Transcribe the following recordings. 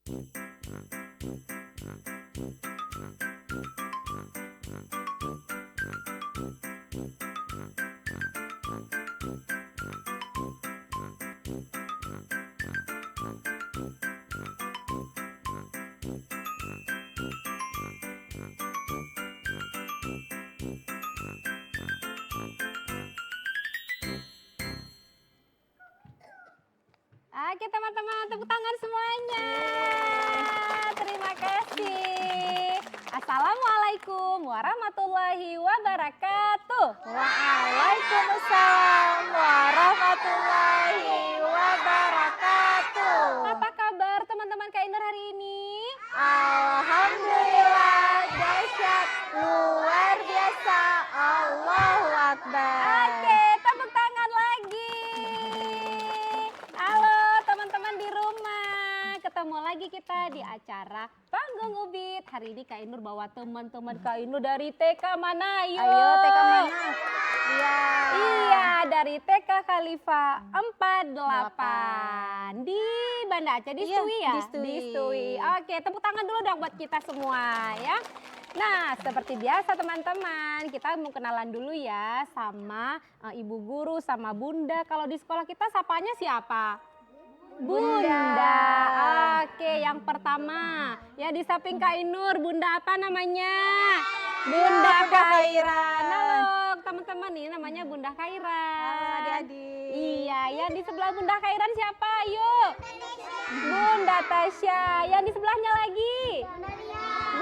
Oke teman-teman, tepuk tangan semuanya. Terima kasih. Assalamualaikum warahmatullahi wabarakatuh. Waalaikumsalam warahmatullahi wabarakatuh. Apa kabar teman-teman Kak Inur hari ini? Alhamdulillah, dahsyat, luar biasa, Allahu Akbar. Oke, tepuk tangan lagi. Halo teman-teman di rumah. Ketemu lagi kita di acara Panggung Ubit. Hari ini Kak Inur bawa teman-teman Kak Inur dari TK mana? Ayo, TK mana? Iya, dari TK Khalifah 48 di Banda Aceh, di Iya, Stui ya? di Stui. Di Stui. Oke, tepuk tangan dulu dong buat kita semua ya. Nah, seperti biasa teman-teman, kita mau kenalan dulu ya sama ibu guru, sama bunda. Kalau di sekolah kita sapanya siapa? Bunda. Oke, yang pertama ya di samping Kak Inur, Bunda apa namanya? Bunda Khairan. Halo teman-teman, ini namanya Bunda Khairan. Adik-adik. Iya, yang di sebelah Bunda Khairan siapa? Yuk. Bunda Tasya. Yang di sebelahnya lagi?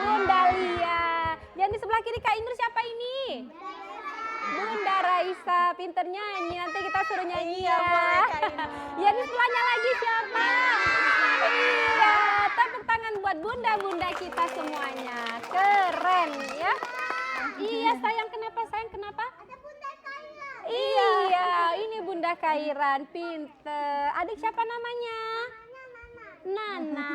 Bunda Lia. Yang di sebelah kiri Kak Inur siapa ini? Bunda Raisa, pinter nyanyi, nanti kita suruh nyanyi ya. Yang di sebelahnya lagi siapa? Iya, tepuk tangan buat bunda-bunda kita semuanya. Keren ya. Iya sayang, kenapa sayang, kenapa? Ada Bunda Khairan. Iya, ini Bunda Khairan, pinter. Adik siapa namanya? Nana.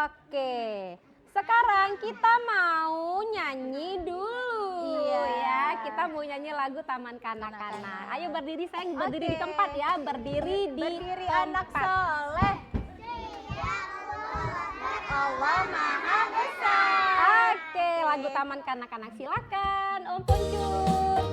Oke. Sekarang kita mau nyanyi dulu ya. Kita mau nyanyi lagu Taman Kanak-Kanak. Ayo berdiri sayang, berdiri di tempat ya. Berdiri di anak tempat. soleh. Allah Maha Besar. Oke, lagu Taman Kanak-Kanak silakan Om Puncuk.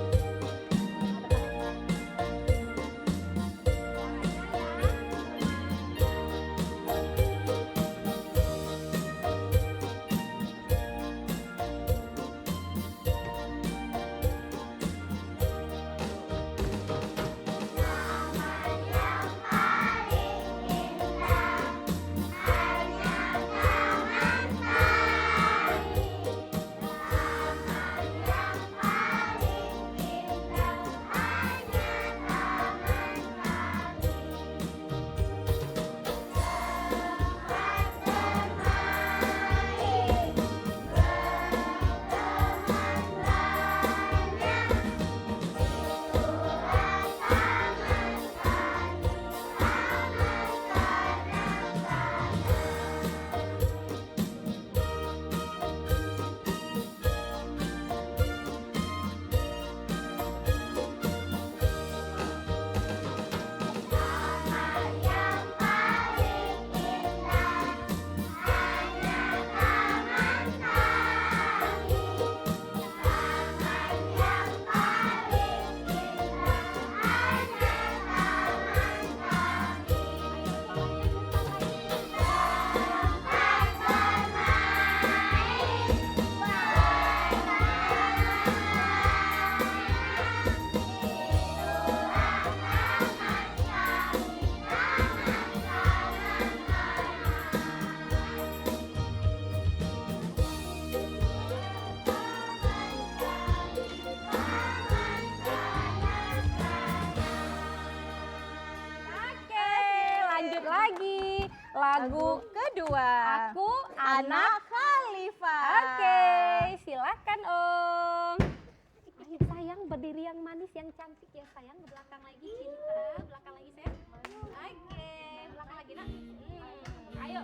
Lagi lagu kedua. Aku Anak Khalifah. Oke, silakan Om. Ayo sayang, berdiri yang manis, yang cantik ya sayang. Belakang lagi Cinta, belakang lagi sayang. Oke, belakang lagi nak. Ayo,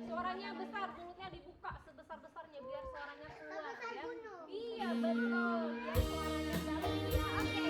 suaranya besar, mulutnya dibuka sebesar-besarnya biar suaranya keluar ya. Iya betul, biar suaranya dalam ya. Oke.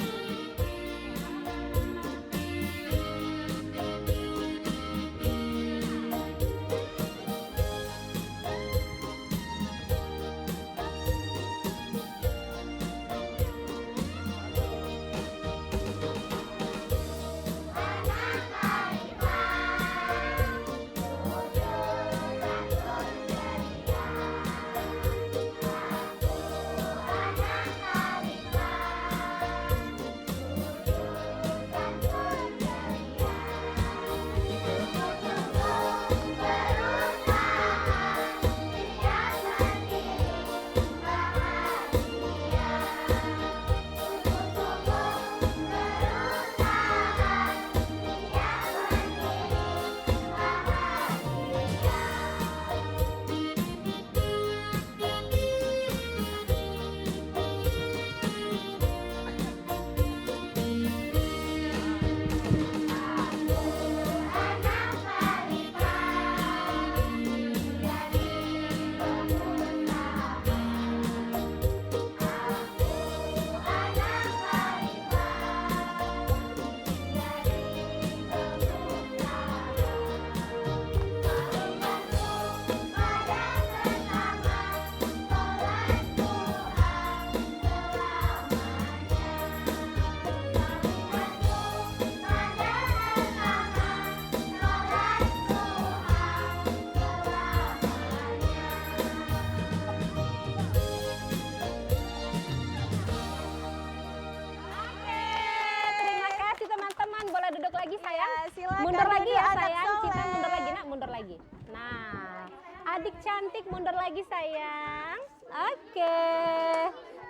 adik cantik mundur lagi sayang. Oke.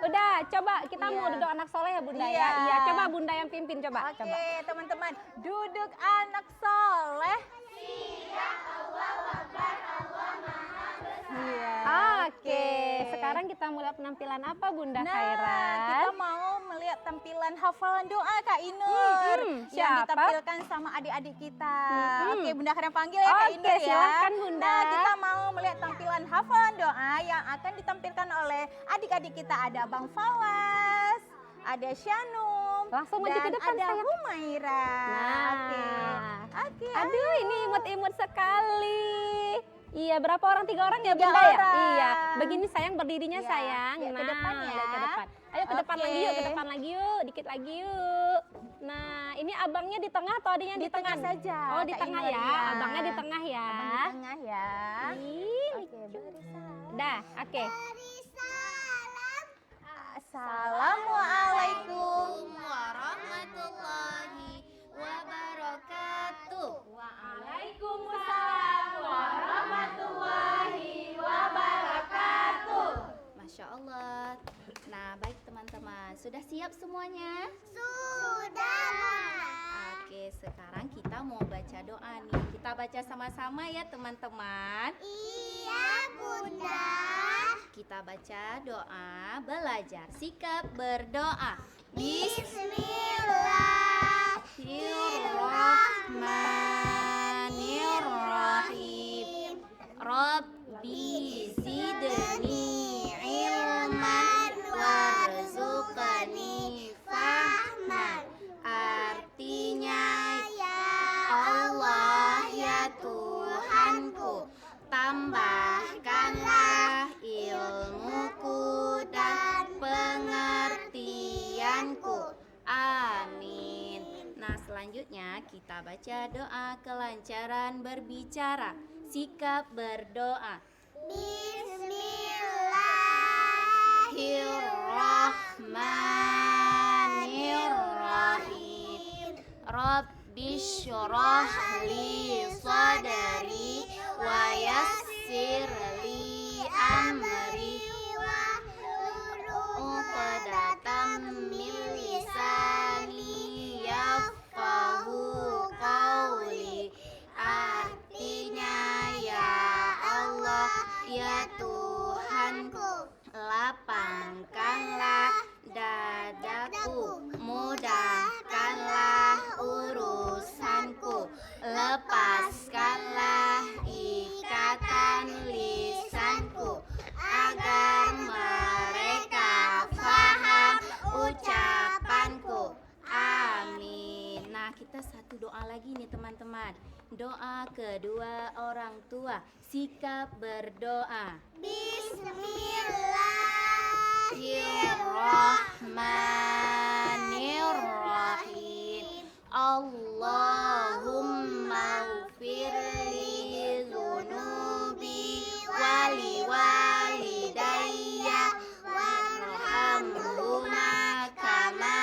Udah, coba kita mau duduk anak soleh ya Bunda ya. Iya, coba Bunda yang pimpin coba. Oke, teman-teman, duduk anak soleh. Oke, sekarang kita mulai penampilan apa Bunda Nah, Khairat? kita mau melihat tampilan hafalan doa Kak Inur yang siapa? ditampilkan sama adik-adik kita. Oke, Bunda akan panggil ya Kak Oke, Inur ya. silakan, Bunda. Nah, kita mau melihat tampilan hafalan doa yang akan ditampilkan oleh adik-adik kita. Ada Bang Fawas, ada Syanum, Langsung maju dan ke depan, ada sayang. Humaira. Nah. Oke. Aduh, ini imut-imut sekali. Iya, berapa orang? 3 orang ya 3 Bunda ya? orang. Iya, begini sayang berdirinya Iya, sayang. ya, ke depan ya. lihat ke depan. Ayo ke depan Oke. lagi yuk, ke depan lagi yuk, dikit lagi yuk. Nah, ini abangnya di tengah atau adiknya di tengah tengah? saja, Oh, di Kak tengah Inur, ya. ya. Abangnya di tengah ya. Abang di tengah ya. Ih, Oke, barisan. dah, oke. Assalamualaikum. Warahmatullahi wabarakatuh. Waalaikumsalam warahmatullahi wabarakatuh. Masya Allah. Nah, baik teman-teman, sudah siap semuanya? Oke, sekarang kita mau baca doa nih. Kita baca sama-sama ya teman-teman. Kita baca doa, belajar sikap berdoa. Bismillahirrahmanirrahim. Rabbi zidni ilman warzuqni fahman. Artinya, Allah ya Tuhanku, tambahkanlah ilmuku dan pengertianku. Amin. Nah, selanjutnya kita baca doa kelancaran berbicara. Sikap berdoa. Bismillahirrahmanirrahim. Rabbi syrah li sadri wa yassir li amri uqdatam min lisani yafqahu qawli. Artinya, ya Allah, ya Tuhanku, lapangkanlah dadaku, mudahkanlah urusanku, lepaskanlah ikatan lisanku, agar mereka faham ucapanku. Amin. Nah, kita satu doa lagi nih teman-teman. Doa kedua orang tua. Sikap berdoa. Bismillahirrahmanirrahim. Allahumma ufirli zunubi wali walidayya warhamhuma kama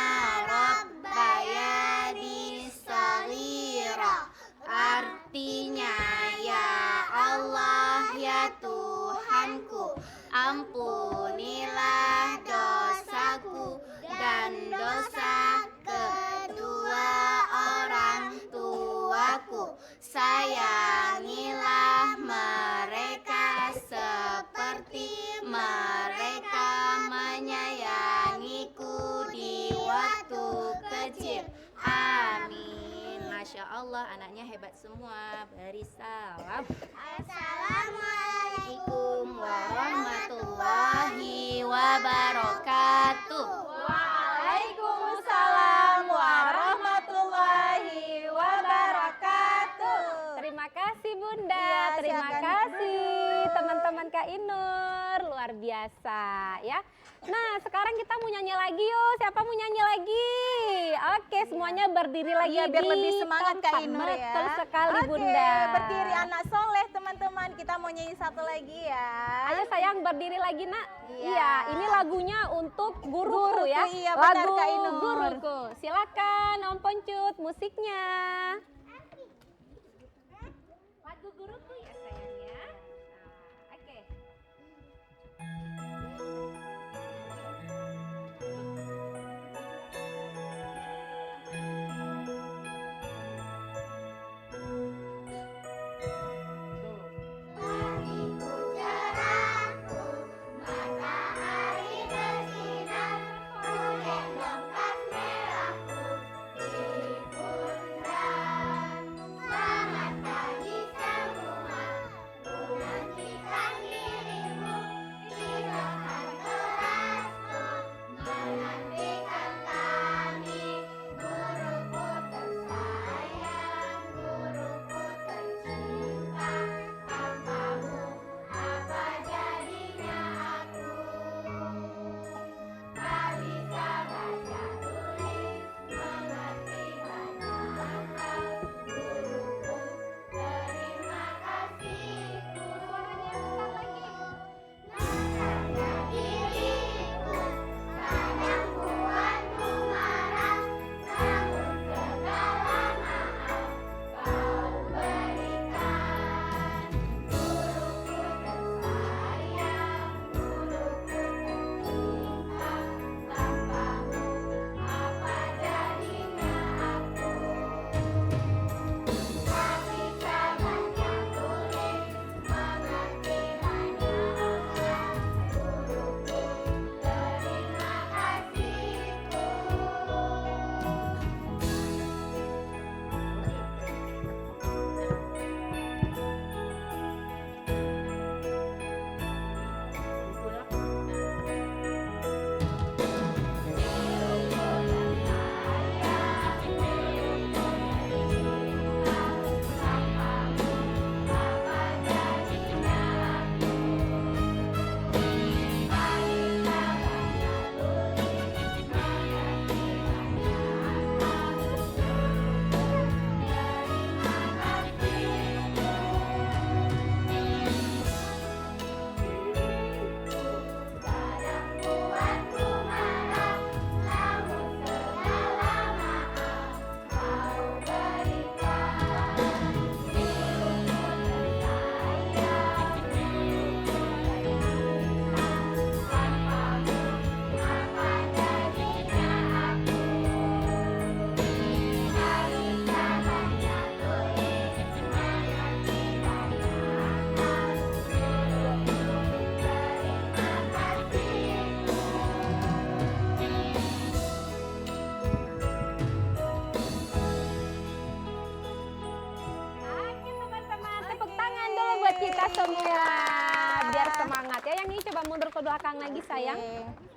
rabbayani shaghira. Artinya, ya Allah, ya Tuhanku, ampunilah dosaku dan dosa kedua orang tuaku. Sayangilah mereka seperti mereka menyayangiku di waktu kecil. Amin. Masya Allah, anaknya hebat semua. Beri salam. Assalamualaikum warahmatullahi wabarakatuh. Waalaikumsalam warahmatullahi wabarakatuh. Terima kasih Bunda, Iya, terima silakan kasih teman-teman Kak Inur, luar biasa ya. Nah, sekarang kita mau nyanyi lagi yuk. Siapa mau nyanyi lagi? Oke, semuanya berdiri lagi Iya, biar di lebih semangat Kak tempat. Inur ya. Betul sekali Oke, Bunda. berdiri anak soleh teman-teman. Kita mau nyanyi satu lagi ya. Ayo sayang berdiri lagi nak. Iya. Iya, ini lagunya untuk guruku ya. Iya, benar, Lagu Kak Inur. guruku. Silakan Om Poncut musiknya. Lagu guruku ya sayang ya. mundur ke belakang lagi sayang.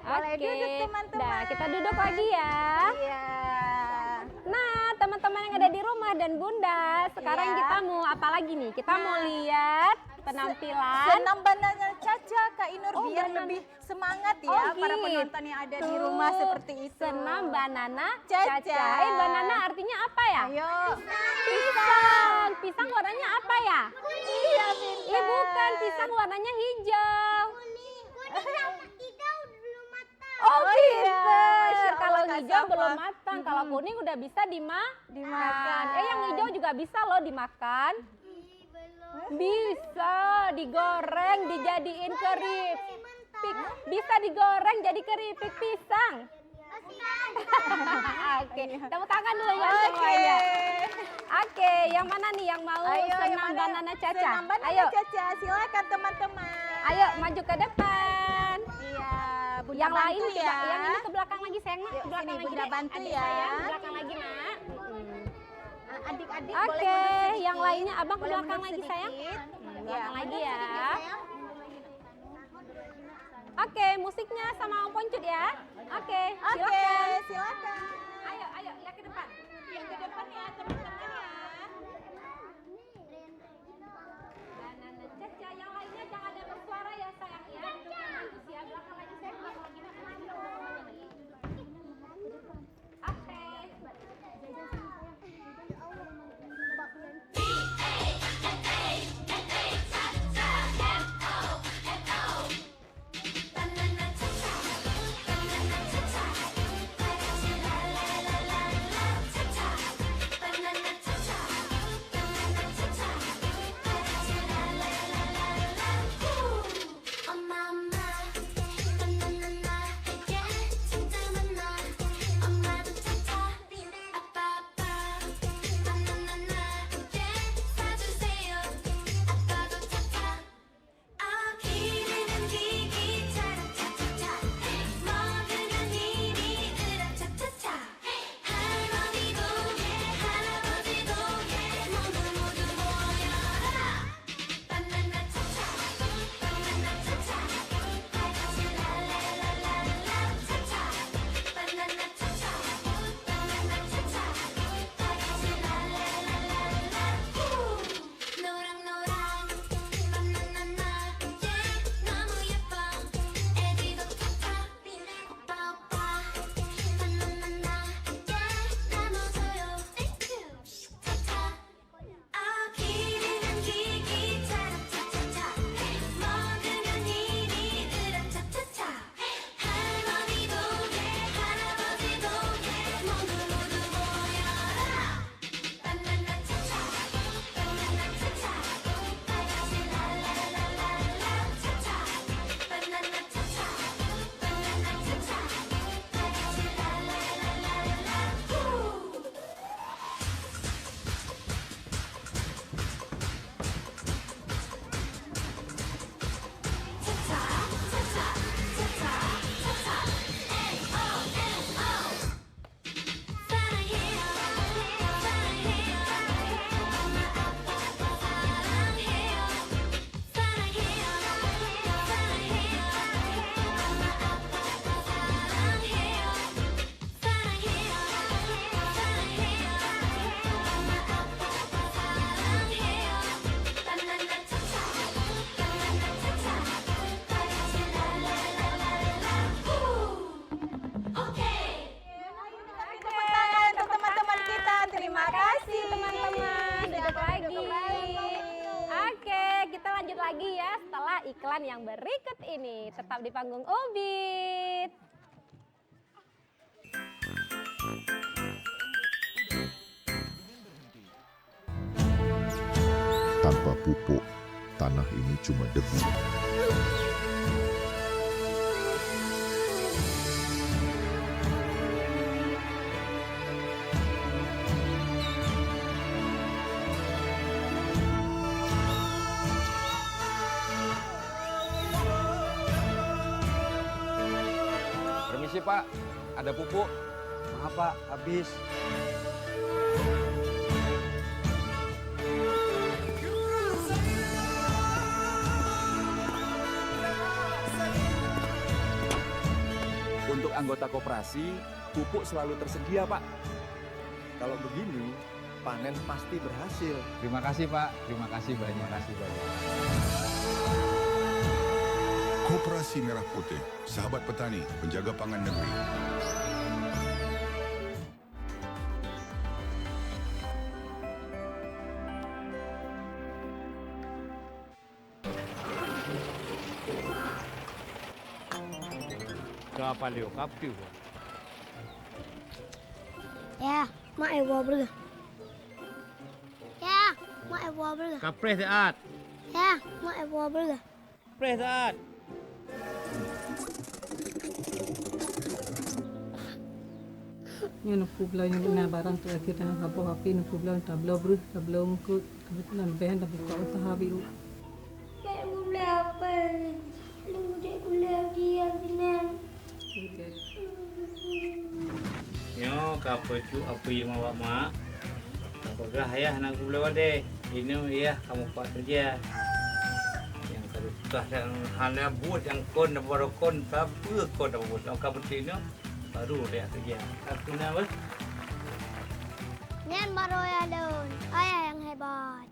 Boleh duduk teman-teman. Nah, kita duduk lagi ya. Iya. Nah, teman-teman yang ada di rumah dan Bunda, sekarang Iya. kita mau apa lagi nih? Kita mau lihat penampilan. Senam banana Caca Kak Inur Oh, biar banana. lebih semangat ya Oh, para gitu. penonton yang ada di rumah seperti itu. Senam banana Caca. Caca. Banana artinya apa ya? Ayo. Pisang. Pisang warnanya apa ya? Iya, pintar. Ih, bukan, pisang warnanya hijau. Oh, Oh, iya. pintar. Masya Kalau Allah, Kak hijau Safa. belum matang, kalau kuning udah bisa dimakan. Dimakan. Yang hijau juga bisa loh dimakan. Bisa digoreng, dijadiin keripik. Bisa digoreng jadi keripik pisang. Oke, tepuk tangan dulu ya Oke. semuanya. Oke, yang mana nih yang mau Ayo, yang senam mana? banana Caca? Senam banana Ayo, Caca, silakan teman-teman. ayo maju ke depan. Iya, Bunda Yang lain bantu coba, ya. yang ini ke belakang lagi sayang, Nak. Yuk, Ke belakang sini lagi Bunda deh. bantu Adik ya. sayang, ke belakang lagi, Nak. Adik-adik Oke, boleh mundur sedikit. yang lainnya Abang ke Boleh belakang mundur lagi, sayang. sedikit. Belakang lagi mundur ya. sedikit, sayang. Oke, musiknya sama Om Poncut ya. Oke, Oke, silakan. silakan. Ayo, ayo, lihat ke depan. Yang ke depan ya teman-teman ya. Banana Caca, yang lainnya jangan ada bersuara ya sayang ya. Duduk yang bagus ya. Belakang lagi saya belakang lagi mana lagi. Oke. Tepuk tangan untuk teman-teman kita. Terima kasih teman-teman. Duduk lagi. Duduk lagi. Oke, kita lanjut lagi ya setelah iklan yang berikut ini. Tetap di panggung Ubit. Tanpa pupuk, tanah ini cuma debu. Permisi Pak, ada pupuk. Maaf Pak, habis. anggota koperasi, pupuk selalu tersedia, Pak. Kalau begini, panen pasti berhasil. Terima kasih, Pak. Terima kasih banyak. Terima kasih banyak. Koperasi Merah Putih, sahabat petani, penjaga pangan negeri. Apa leo kapiu? Ya, mak ewa berga. Ya, mak ewa berga. Kapres saat. Ya, mak ewa berga. Kapres saat. Nya nuku belau yang benar barang tu akhirnya apa api nuku belau tablau beruh tablau ngkut kebetulan behen tapi kau usaha biru. Kayak gula apa? Lu udah gula dia benar. Yo kapecu apa yang mau mak? Apakah ayah nak gula wade? Ini ya kamu pak kerja. Yang terus sudah yang hanya buat yang kon baru kon tapi kon buat yang kamu ini baru dia kerja. Aku nama. Nyan baru ya don. Ayah yang hebat.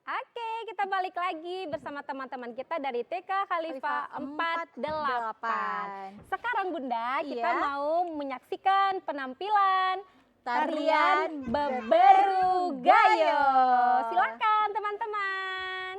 Oke, kita balik lagi bersama teman-teman kita dari TK Khalifah 48. Sekarang Bunda, kita Iya. mau menyaksikan penampilan Tarian Beberu Gayo. Silakan teman-teman.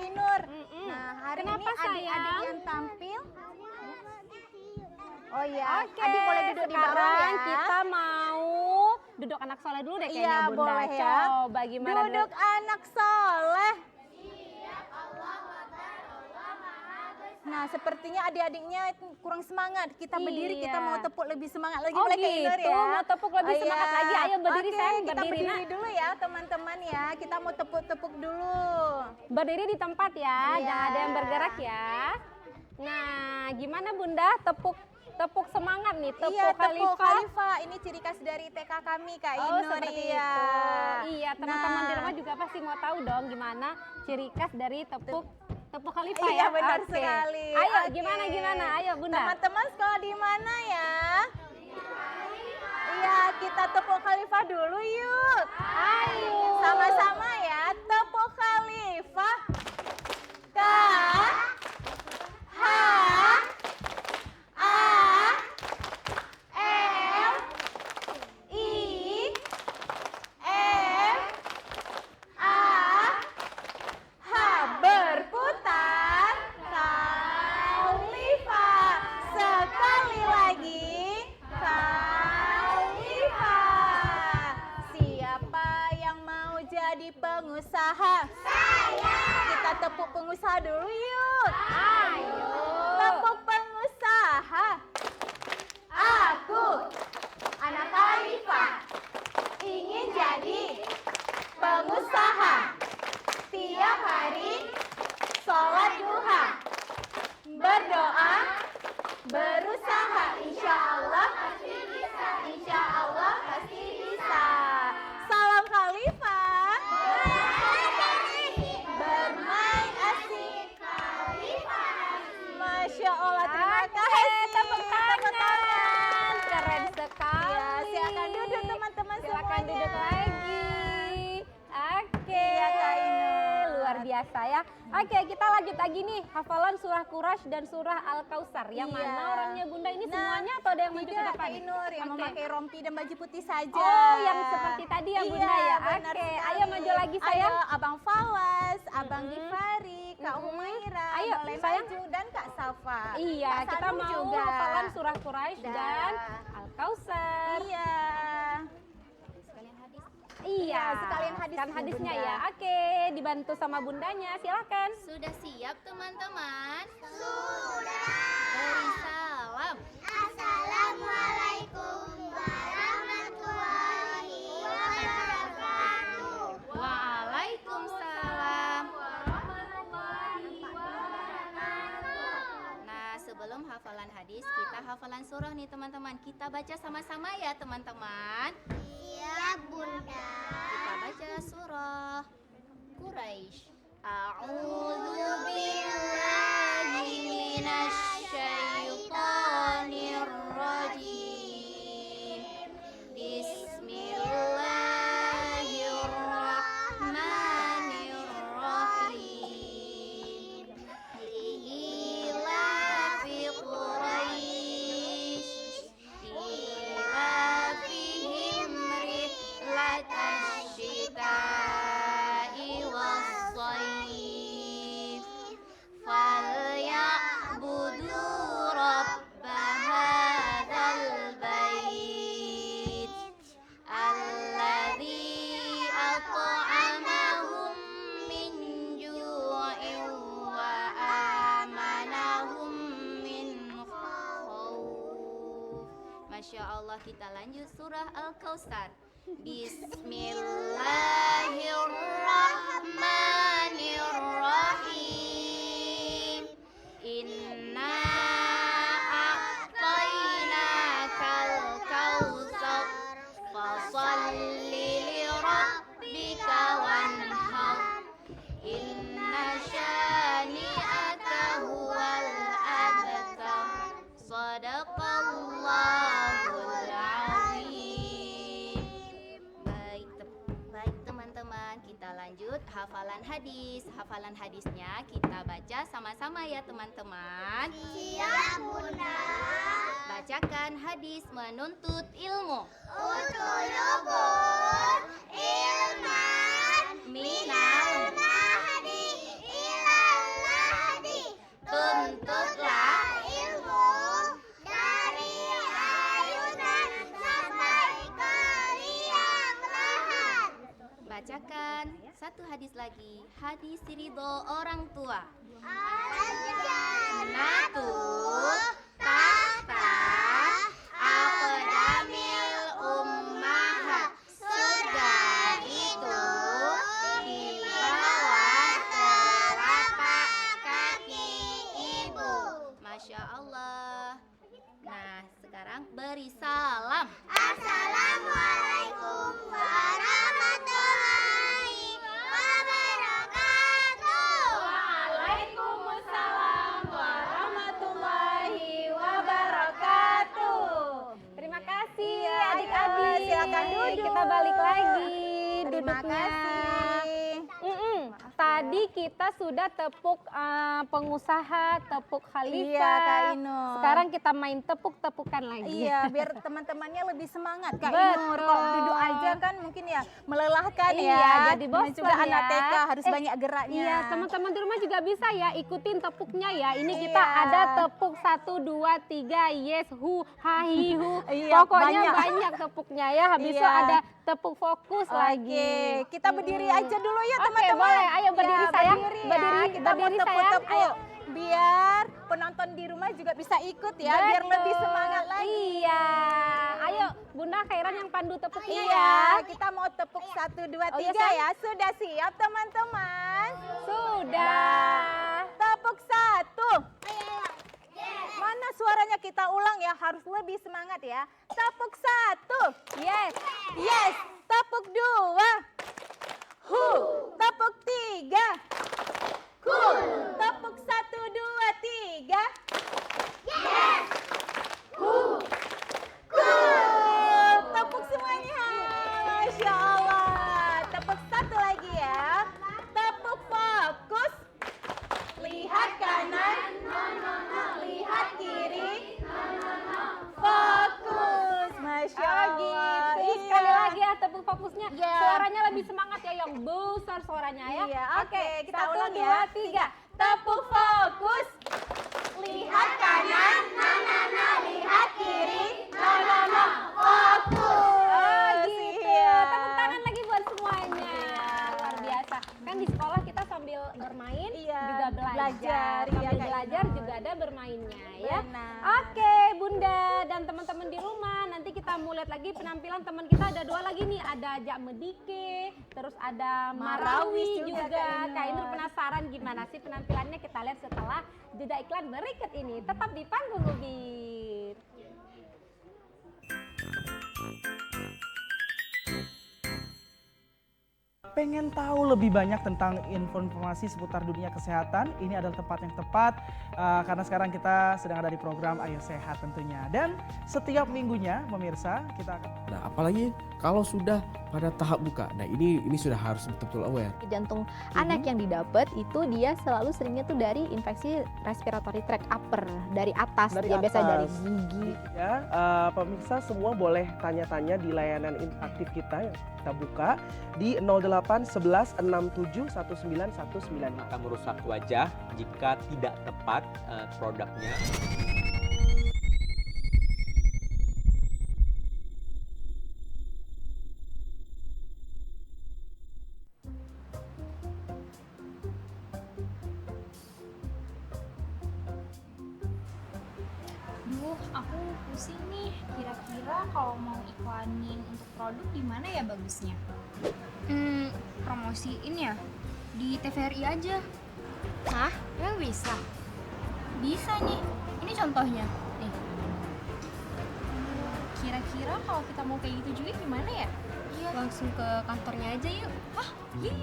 Inur. Mm-mm. Nah, hari Kenapa, ini adik-adik sayang? yang tampil. Oh iya, Oke, adik boleh duduk di bawah sekarang ya. kita mau duduk anak soleh dulu deh kayaknya Iya, Bunda. boleh ya. Coba gimana Duduk anak soleh. Nah, sepertinya adik-adiknya kurang semangat. Kita berdiri, kita Iya. mau tepuk lebih semangat lagi. Oh boleh Kak Inur gitu, ya? mau tepuk lebih semangat lagi. Ayo berdiri, Oke, sayang, kita berdiri, berdiri Nak. dulu ya teman-teman ya. Kita mau tepuk-tepuk dulu. Berdiri di tempat ya, Iya. jangan ada yang bergerak ya. Nah, gimana Bunda? Tepuk semangat nih, tepuk Iya, tepuk Khalifah. Khalifah. Ini ciri khas dari TK kami, Kak Oh, Inur. seperti Iya. itu. Iya, teman-teman di Nah. rumah juga pasti mau tahu dong gimana ciri khas dari tepuk Khalifah Iya, ya. benar Oke. sekali. Ayo, Oke. gimana? Ayo Bunda. Teman-teman sekolah di mana ya? Iya, kita tepuk Khalifah dulu yuk. Ayo. Sama-sama ya, tepuk Khalifah. K H A L I F A H berputar Khalifah. Sekali lagi Khalifah. Siapa yang mau jadi pengusaha? Saya. Kita tepuk pengusaha dulu yuk. Ayo. Tepuk pengusaha. Aku anak Khalifah ingin jadi pengusaha. Tiap hari sholat duha, berdoa, berusaha. Insya Allah pasti bisa. Insya Allah pasti bisa. Salam Khalifah. Bermain asik. Masya Allah, terima Oke, kasih. tepuk tangan. Keren Ya, sekali. silakan duduk teman-teman Silakan semuanya. duduk lagi. Oke, Iya, Kak Inul. luar biasa ya. Oke, kita lanjut lagi nih hafalan surah Quraisy dan surah Al-Kausar. Yang Iya. mana orangnya Bunda ini Nah, semuanya atau ada yang maju ke Tidak, depan? Kak Inur yang Oke. memakai rompi dan baju putih saja. Oh, yang seperti tadi ya Bunda Iya, ya. benar Oke, sekali. ayo maju lagi sayang. Ayo, Abang Fawas, Abang Gifari, Kak Humaira, Ayo, boleh sayang. maju, dan Kak Safa. Iya, Kak kita Sanum mau juga. hafalan surah Quraisy Dah. dan Al-Kausar. Iya. Iya, sekalian hadis kan nih, hadisnya Bunda. ya. Oke, dibantu sama bundanya. Silakan. Sudah siap teman-teman? Sudah. Beri salam. Assalamualaikum warahmatullahi wabarakatuh. Waalaikumsalam. Nah, sebelum hafalan hadis, kita hafalan surah nih teman-teman. Kita baca sama-sama ya teman-teman. Iya, Bunda. Kita baca surah Quraisy. A'udzu billahi minasy syaithanir rajim. Bismillahirrahmanirrahim. Li'ilafi Quraisy ilafihim rihlatash shita'i was-shayf falyabudu rabba hadzal bait alladzi at'amahum min ju'in wa amanahum min khauf. Masya Allah, kita lanjut surah Al-Kausar. Bismillahirrahmanirrahim. Inna a'tainakal kautsar fasholli lirabbika wanhar. Inna syani'aka huwal abtar. Sadaqallahul azim. Baik teman-teman, kita lanjut hafalan hadis. Hafalan hadisnya kita baca sama-sama ya teman-teman. Siap, Bunda. Bacakan hadis menuntut ilmu. Utulubun ilman Minal mahdi ila satu hadis lagi. Hadis ridho orang tua. Al-jannatu tahta aqdamil ummahat. Surga itu di bawah telapak kaki ibu. Masya Allah. Nah, sekarang beri salam. Assalamualaikum warahmatullahi wabarakatuh. Waalaikumsalam warahmatullahi wabarakatuh. Terima kasih adik-adik. silakan duduk. Kita balik lagi Terima duduknya. kasih. Tadi kita sudah tepuk pengusaha, tepuk khalifah. Iya, Kak Inul. Sekarang kita main tepuk-tepukan lagi. Iya, biar teman-temannya lebih semangat Kak Betul. Inur. Kalau duduk aja kan mungkin ya melelahkan Iya, ya. jadi Namanya juga bosan anak ya. TK harus banyak geraknya. Iya, teman-teman di rumah juga bisa ya ikutin tepuknya ya. Ini kita Iya. ada tepuk 1, 2, 3, yes, hu, ha, hi, hu. Iya, Pokoknya banyak. banyak tepuknya ya. Habis itu Iya. ada tepuk fokus lagi. Oke, kita berdiri aja dulu ya Oke, teman-teman. boleh. Ayo berdiri, Ya, sayang. Berdiri, Berdiri, ya. Kita berdiri, mau sayang. tepuk-tepuk. Ayo. Biar penonton di rumah juga bisa ikut ya, biar Betul. lebih semangat lagi. Iya. Ayo, Bunda Khairan yang pandu tepuknya Iya, ya. kita mau tepuk 1, 2, Oh, iya, 3 sayang? ya. Sudah siap teman-teman? Sudah. Tepuk 1. Mana suaranya kita ulang ya, harus lebih semangat ya. Tepuk 1. Yes. Yes. Tepuk 2. Hu. Tepuk 3. Cool. Tepuk 1, 2, 3. Yes. Hu. Cool. Tepuk semuanya. Masya Allah. Tepuk satu lagi ya. Tepuk fokus. Lihat kanan. Lihat kiri. Fokus. Masya Oh Allah. gitu. Sekali lagi ya tepuk fokusnya. Iya. Suaranya lebih semangat ya, yang besar suaranya ya. Iya, oke, kita 1, ulang 2, ya. 3. Tepuk fokus. Lihat kanan. Lihat kiri. Fokus. Oh gitu. Iya. Tepuk tangan lagi buat semuanya. Luar biasa. Kan di sekolah kita sambil bermain Iya, juga belajar. belajar, iya, Sambil Kak belajar Inul. juga ada bermainnya ya. Benar. Oke, Bunda dan teman-teman di rumah, nanti kita mau lihat lagi penampilan teman kita. Ada 2 lagi nih, ada Jak Medike, terus ada Marawi Marawis juga, juga. Kak Inul. Kak Inul penasaran gimana sih penampilannya? Kita lihat setelah jeda iklan berikut ini. Tetap di Panggung Ubit. Pengen tahu lebih banyak tentang informasi seputar dunia kesehatan, ini adalah tempat yang tepat karena sekarang kita sedang ada di program Ayo Sehat tentunya. Dan setiap minggunya pemirsa kita akan... Nah, apalagi kalau sudah pada tahap buka. Nah, ini sudah harus betul-betul aware. Jantung anak yang didapat itu dia selalu seringnya tuh dari infeksi respiratory tract upper, dari atas, Dari dia biasa dari atas. gigi. Ya, pemirsa semua boleh tanya-tanya di layanan interaktif kita yang kita buka di 08 11 67 1919. Akan merusak wajah jika tidak tepat produknya. Duh, aku pusing nih. Kira-kira kalau mau iklanin untuk produk di mana ya bagusnya? Promosiin ya di TVRI aja. Hah? Emang bisa? Bisa nih. Ini contohnya. Nih. Kira-kira kalau kita mau kayak gitu juga gimana ya? Iya. Langsung ke kantornya aja yuk. Hah? Iya.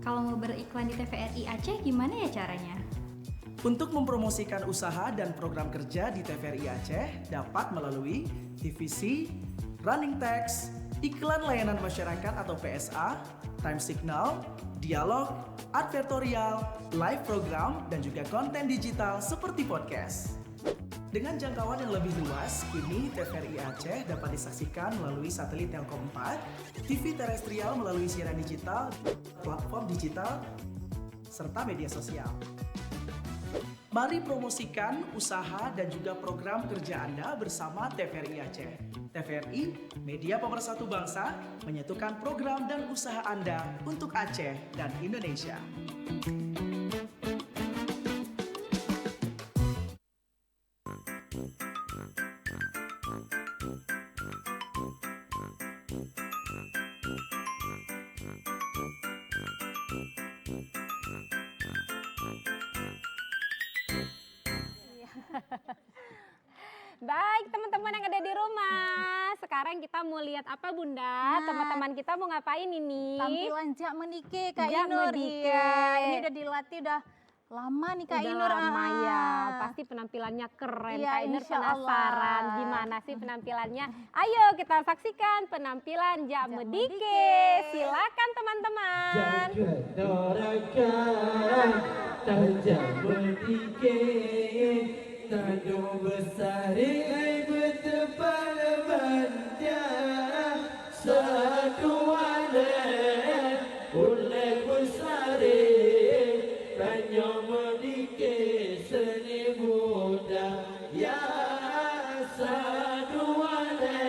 Kalau mau beriklan di TVRI Aceh gimana ya caranya? Untuk mempromosikan usaha dan program kerja di TVRI Aceh dapat melalui TVC, running text, iklan layanan masyarakat atau PSA, time signal, dialog, advertorial, live program, dan juga konten digital seperti podcast. Dengan jangkauan yang lebih luas, kini TVRI Aceh dapat disaksikan melalui satelit Telkom 4, TV terestrial melalui siaran digital, platform digital, serta media sosial. Mari promosikan usaha dan juga program kerja Anda bersama TVRI Aceh. TVRI, media pemersatu bangsa, menyatukan program dan usaha Anda untuk Aceh dan Indonesia. Baik teman-teman yang ada di rumah, sekarang kita mau lihat apa Bunda? Teman-teman kita mau ngapain ini? Tampilan Jak Medike Kak Jak Inur. Medike. Iya, ini udah dilatih udah lama nih Kak Udah Inur. lama ya, pasti penampilannya keren. Iya, Kak Inur insya penasaran Allah. gimana sih penampilannya. Ayo kita saksikan penampilan Jak Medike. Silakan teman-teman. Tado besari ai bertepal manja satu wale ulek besari banyak medike seni budaya satu wale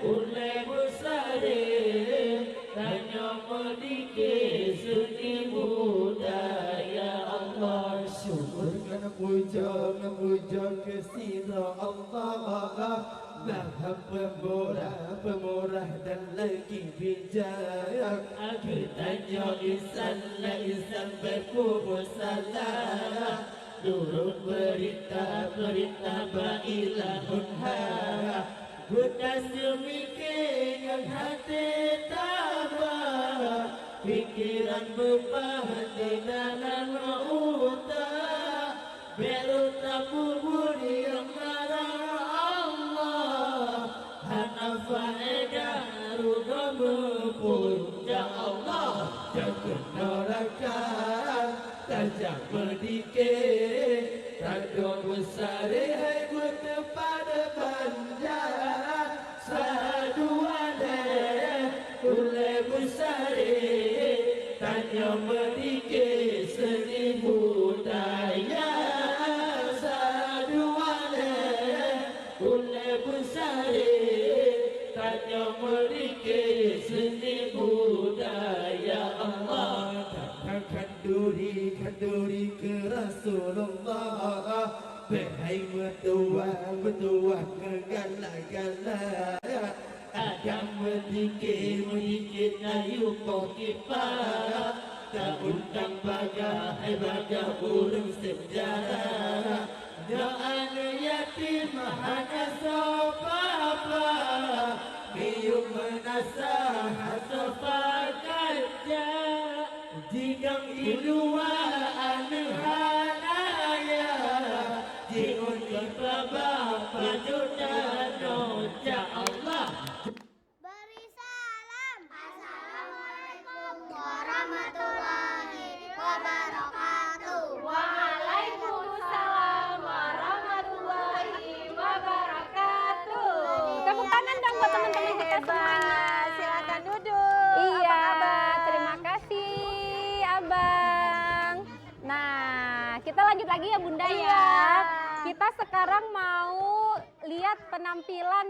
ulek besari banyak medike seni budaya Allah syukur karena puja kesira Allah Maha pemurah dan lagi bijak. Aku tanya insan berkubur salah. Turun berita bailahunha. Guna semikir yang hati tabah. Pikiran beban di dalam utak. Beruta bubur yang marah Allah. Hana faedah ruga memuja Allah. Jangan norakan tajam berdikir. Tadong besar hai bertepada banja. Saduane ulai besar tanya berdikir seni budaya. Seni budaya Allah. Kanduri ke Rasulullah. Behai mertua ke gala-gala. Adam medikit ayu kokipah. Tak undang baga burung sejarah. Doa yatim hana sopapa. Bium menasah sofakannya. Jidang ilua anuhanaya. Jiun kebabah padunan noja Allah. Beri salam. Assalamualaikum warahmatullahi wabarakatuh. Waalaikumsalam warahmatullahi wabarakatuh. Tepuk tangan dong buat teman-teman kita semuanya. Silakan duduk. Iya, Abang. terima kasih Abang. Nah, kita lanjut lagi ya Bunda ya. Kita sekarang mau lihat penampilan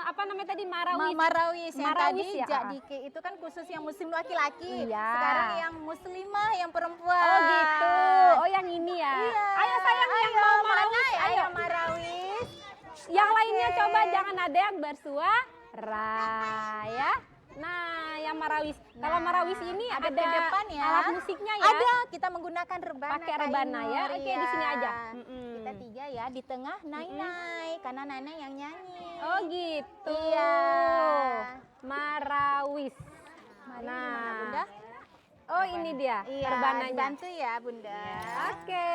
apa namanya tadi marawis. Marawis yang Marawis tadi ya. Jak Dike itu kan khusus yang muslim laki-laki. Iya. Sekarang yang muslimah yang perempuan. Oh gitu. Oh yang ini ya. Iya. Ayo sayang yang mau marawis. Ayo marawis. Yang lainnya coba jangan ada yang bersuara ya. Nah, yang marawis. Kalau marawis ini ada ke depan ya. alat musiknya ya. Ada, kita menggunakan rebana. Pakai rebana ya. Oke, di sini aja. Kita tiga ya, di tengah Nai-Nai karena Nai-Nai yang nyanyi. Oh gitu. Iya. Marawis. Mari Nah, gimana Bunda? Oh ini dia Iya, rebananya. bantu ya Bunda. Oke.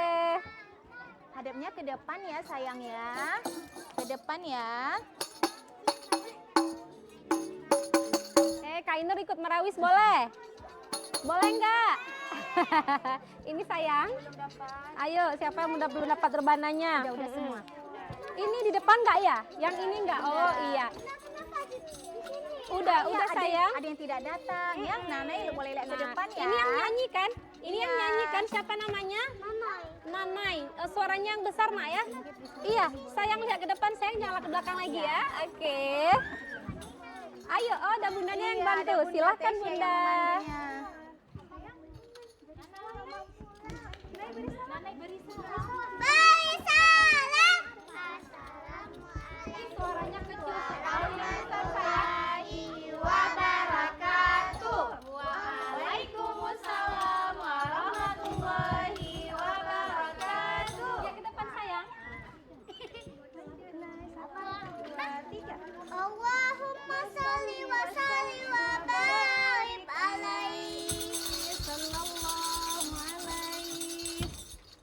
Hadapnya ke depan ya sayang ya. Ke depan ya. Kak Inur ikut marawis boleh? Boleh nggak? Ini sayang. Ayo, siapa yang belum dapat rebananya? Udah semua. Ini di depan nggak ya? Yang ini nggak? Oh iya. Udah sayang. Ada yang tidak datang ya. Nanai boleh lihat ke depan ya. Ini yang nyanyi kan? Ini yang nyanyi kan? Siapa namanya? Nanai. Suaranya yang besar nak ya? Iya. Sayang lihat ke depan, sayang jangan ke belakang lagi ya. Oke. Ayo, ada bundanya yang bantu. Silahkan bunda. Suaranya kecil sekali. Waalaikumsalam warahmatullahi wabarakatuh. Ya ke depan sayang. Allahumma sholli wa sallim wa barik alaihi sallallahu alaihi.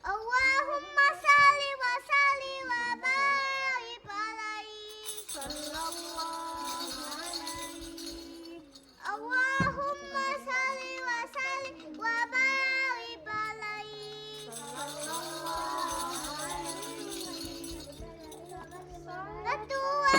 Allahumma sholli wa sallim wa barik alaihi sallallahu alaihi. Allahumma sholli wa sallim wa barik alaihi sallallahu alaihi. Ketua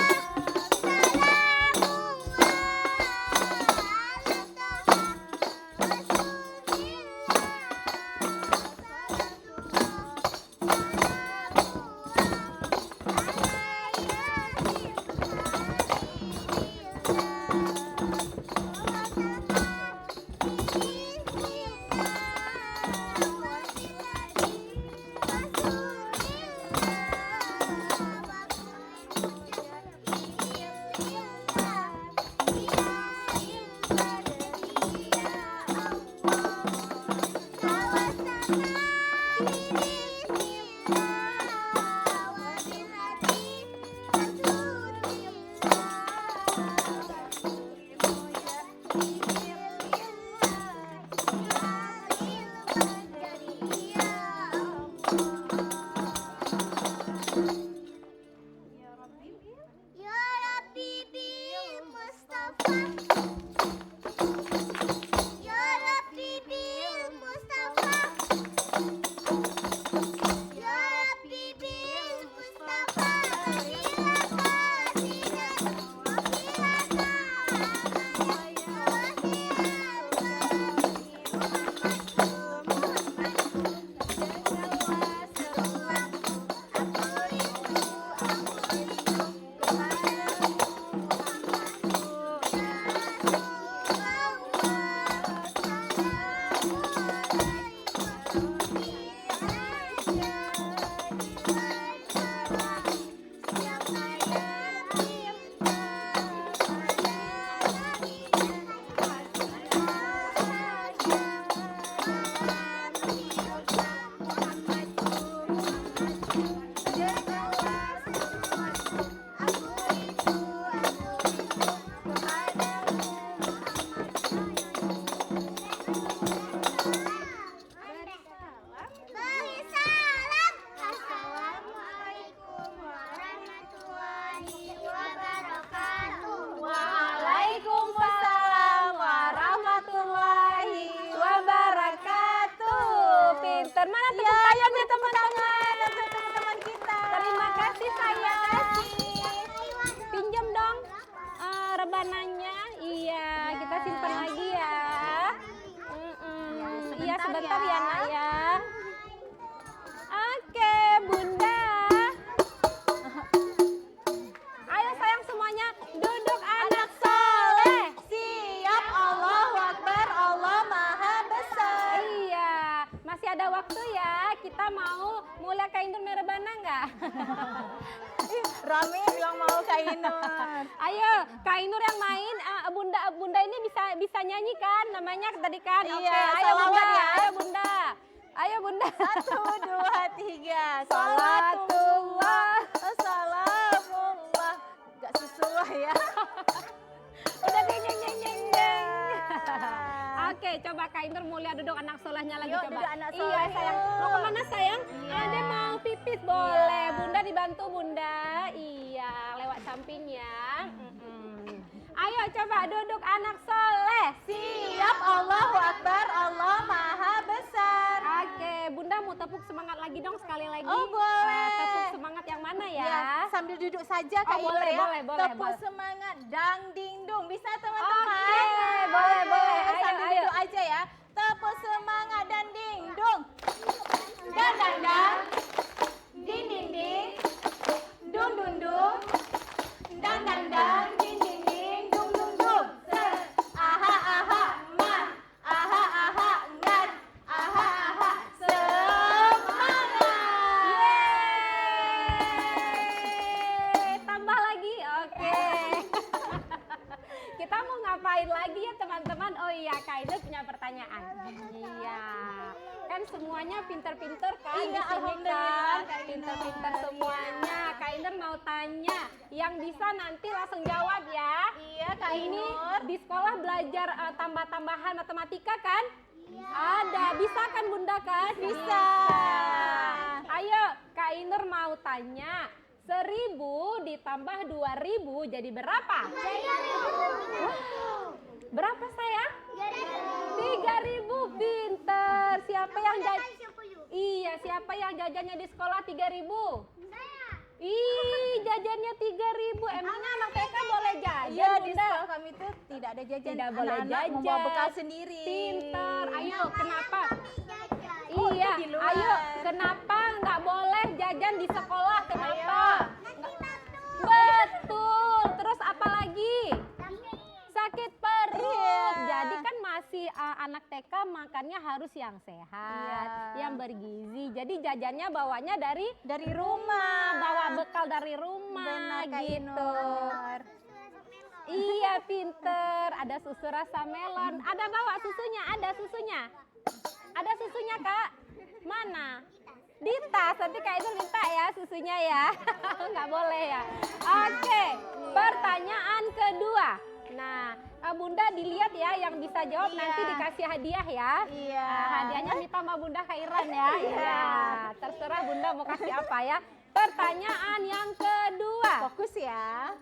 rebananya. Iya, kita simpan lagi ya. Iya, sebentar ya nak ya. Oke, bunda. Ayo sayang semuanya, duduk anak soleh. Siap, Allahu Akbar, Allah Maha Besar. Iya, masih ada waktu ya. Kita mau mulai kain Nur Merebana nggak? Rame bilang mau Kak Ainur. Ayo, Kak Ainur yang main. Bunda ini bisa nyanyi kan? Namanya tadi kan? Iya, Oke, ayo bunda ya. Ayo bunda. Ayo bunda. 1, 2, 3. Salatullah. Salamullah. Gak sesuai ya. Udah deng deng deng deng deng. Oke, coba Kak Ainur mulia duduk anak solehnya lagi. Yuk, coba. duduk anak Iya soleh, sayang. yuk. Mau kemana sayang? Iya. Ada mau pipis boleh. Bunda dibantu bunda. Iya, lewat sampingnya. Ayo coba duduk anak soleh. Siap, Allahu Akbar, Allah Maha Besar. Oke, bunda mau tepuk semangat lagi dong sekali lagi. Oh boleh. Tepuk semangat yang mana ya? Ya, sambil duduk saja Kak Oh, Inur boleh, ya. boleh, boleh, Tepuk boleh. semangat dang ding dung. Bisa teman-teman? Oke, boleh, boleh. Ayo, Sambil ayo. duduk aja ya. Tepuk semangat dan ding dung. Dan dan dan. Ding ding ding. Dung dung dung. Dan dan dan. Ding ding ding. Dung dung dung. Aha aha man. Aha aha ngan. Aha aha semangat. Yeay, tambah lagi, oke. Kita mau ngapain lagi ya teman-teman? Oh iya, Kak Inur punya pertanyaan. Iya, kan semuanya pinter-pinter kan Iya, di sini alhamdulillah, kan? Kak Inur. Pinter-pinter semuanya. Kak Inur mau tanya, yang bisa nanti langsung jawab ya. Iya, Kak Ini Inur. di sekolah belajar tambah-tambahan matematika kan? Ada, bisa kan Bunda kan? Bisa. Ayo, Kak Inur mau tanya, 1000 ditambah 2000 jadi berapa? Wow, berapa sayang? 3000, pinter. Siapa yang Iya, siapa yang jajannya di sekolah 3000? Ih, jajannya 3000. Emangnya anak TK boleh jajan, Iya, di Bunda? sekolah kami itu tidak ada jajan. Tidak boleh Anak-anak jajan. membawa bekal sendiri. Pinter. Ayo, kenapa? Oh, Iya, itu di luar. ayo, kenapa nggak boleh jajan di sekolah? Kenapa? Betul. Terus apa lagi? Sakit perut. Iya. Jadi kan masih anak TK makannya harus yang sehat, Iya. yang bergizi. Jadi jajannya bawanya dari rumah. bawa bekal dari rumah. Benar, Kak gitu. Inur. Iya, pinter. Ada susu rasa melon. Ada bawa susunya, ada susunya. Ada susunya, Kak. Mana? Di tas. Nanti Kak Inur minta ya susunya ya. Nggak boleh ya. Oke, pertanyaan kedua. Nah, Bunda dilihat ya, yang bisa jawab nanti dikasih hadiah ya. Iya. Hadiahnya minta sama Bunda Khairan ya. Iya. Terserah Bunda mau kasih apa ya. Pertanyaan yang kedua. Fokus ya.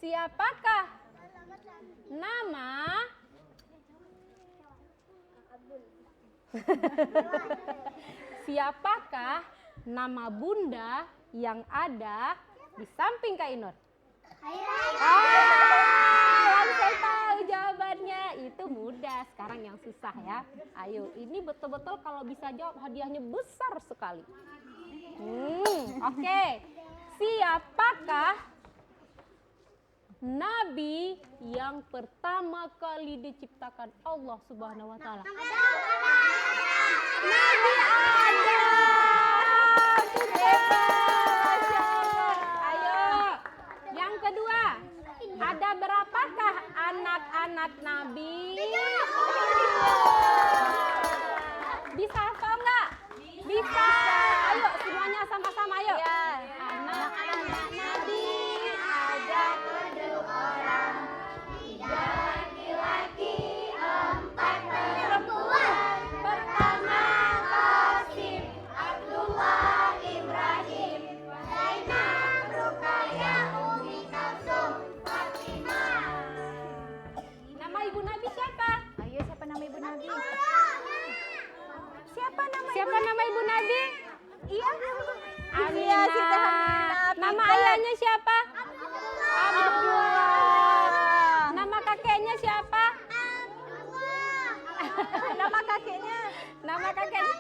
Siapakah nama Siapakah nama Bunda yang ada di samping Kak Inur? Langsung tahu jawabannya. Itu mudah, sekarang yang susah ya. Ayo, ini betul-betul kalau bisa jawab hadiahnya besar sekali. Oke. Siapakah Nabi yang pertama kali diciptakan Allah Subhanahu wa taala? Nabi Adam. Ayo. Yang kedua, ada berapakah anak-anak Nabi? Bisa hafal nggak? Bisa. Ayo semuanya sama-sama ayo. Anak-anak Nabi ada 7 orang, 3 laki-laki, 4 perempuan. Pertama Qasim, Abdullah, Ibrahim, Zainab, Ruqayyah, Umi Kalsum, Fatimah. Nama ibu Nabi siapa? Ayo, siapa nama ibu Nabi? Siapa nama ibu Nabi? Iya. Aminah. Siti Aminah. Nama Pinter. ayahnya siapa? Abdullah. Nama kakeknya siapa? Nama kakeknya? Nama kakeknya?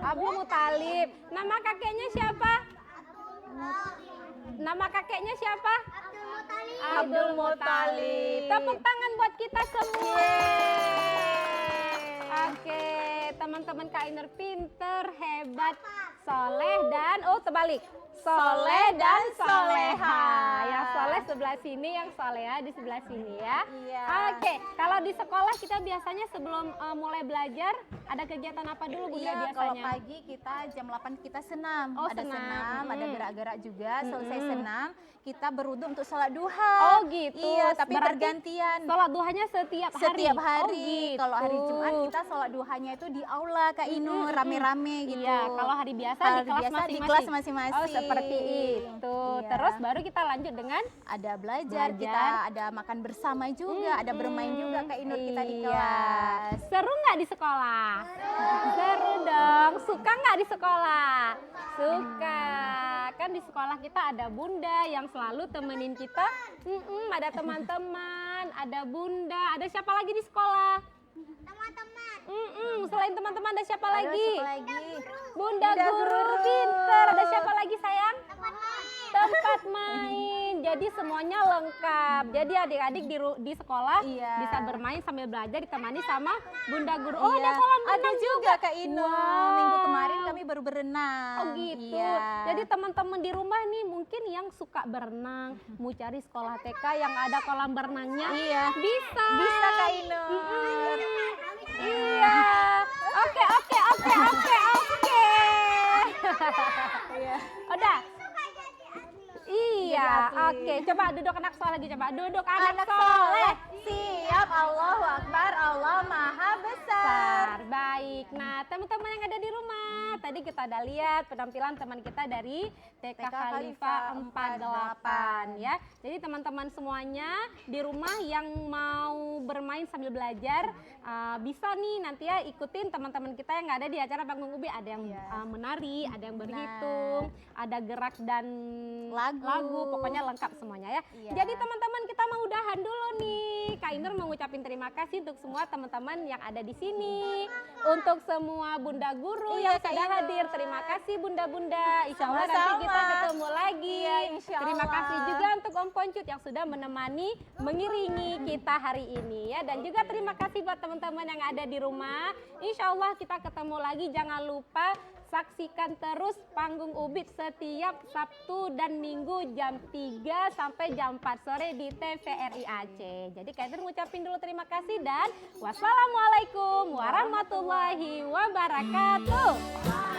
Abu Muthalib. Nama kakeknya siapa? Nama kakeknya siapa? Abdul Muthalib. Tepuk tangan buat kita semua. Oke, teman-teman Kak Inur pinter, hebat, soleh dan terbalik. Soleh dan soleha. Yang soleh sebelah sini, yang soleha di sebelah sini ya. Iya. Oke, kalau di sekolah kita biasanya sebelum mulai belajar ada kegiatan apa dulu Bunda Iya, biasanya? kalau pagi kita jam 8 kita senam. Oh, ada senam. ada gerak-gerak juga. Selesai Mm-mm. senam, kita berwudu untuk sholat duha. Oh gitu. Iya, tapi Berarti bergantian. Sholat duhanya setiap hari? Setiap hari. Oh, gitu. Kalau hari Jumat kita sholat duhanya itu di aula Kak Inur, rame-rame gitu. Iya, kalau hari biasa Kalau di kelas biasa masing-masing. di kelas masing-masing. Oh, seperti itu. Iya. Terus baru kita lanjut dengan ada belajar, kita ada makan bersama juga, ada bermain juga Kak Inur kita di Iya. kelas. Seru nggak di sekolah? Seru dong. Suka nggak di sekolah? Suka. Kan di sekolah kita ada bunda yang selalu temenin kita. Ada teman-teman, ada bunda. Ada siapa lagi di sekolah? Teman-teman. Selain teman-teman ada siapa lagi? Bunda guru pinter. Ada siapa lagi sayang? Tempat main. Jadi semuanya lengkap. Jadi adik-adik di sekolah bisa bermain sambil belajar ditemani sama bunda guru. Oh, ada kolam renang Ada juga Kak Ino. Wow. Minggu kemarin kami baru berenang. Oh gitu. Iya. Jadi teman-teman di rumah nih mungkin yang suka berenang, mau cari sekolah TK yang ada kolam berenangnya. Iya. Bisa. Bisa Kak Ino. Iya. Oke. Udah. Iya, oke. Coba duduk anak soleh lagi, coba. Duduk anak soleh. Siap, Allahu Akbar, Allah Maha Besar. Baik. Nah, teman-teman yang ada di rumah, tadi kita udah lihat penampilan teman kita dari TK Khalifah 48 ya. Jadi teman-teman semuanya di rumah yang mau bermain sambil belajar bisa nih nanti ya ikutin teman-teman kita yang ada di acara Panggung Ubi. Ada yang menari, ada yang berhitung, ada gerak dan lagu, pokoknya lengkap semuanya ya. Jadi teman-teman kita mau udahan dulu nih. Kak Inur mau ngucapin terima kasih untuk semua teman-teman yang ada di sini. Untuk semua bunda guru yang sudah hadir. Terima kasih bunda-bunda. Insya Allah nanti kita ketemu lagi. Terima kasih juga untuk Om Poncut yang sudah menemani, mengiringi kita hari ini ya. Dan juga terima kasih buat teman-teman yang ada di rumah. Insya Allah kita ketemu lagi. Jangan lupa saksikan terus Panggung Ubit setiap Sabtu dan Minggu jam 3 sampai jam 4 sore di TVRI Aceh. Jadi Kak Inur ngucapin dulu terima kasih dan wassalamualaikum warahmatullahi wabarakatuh.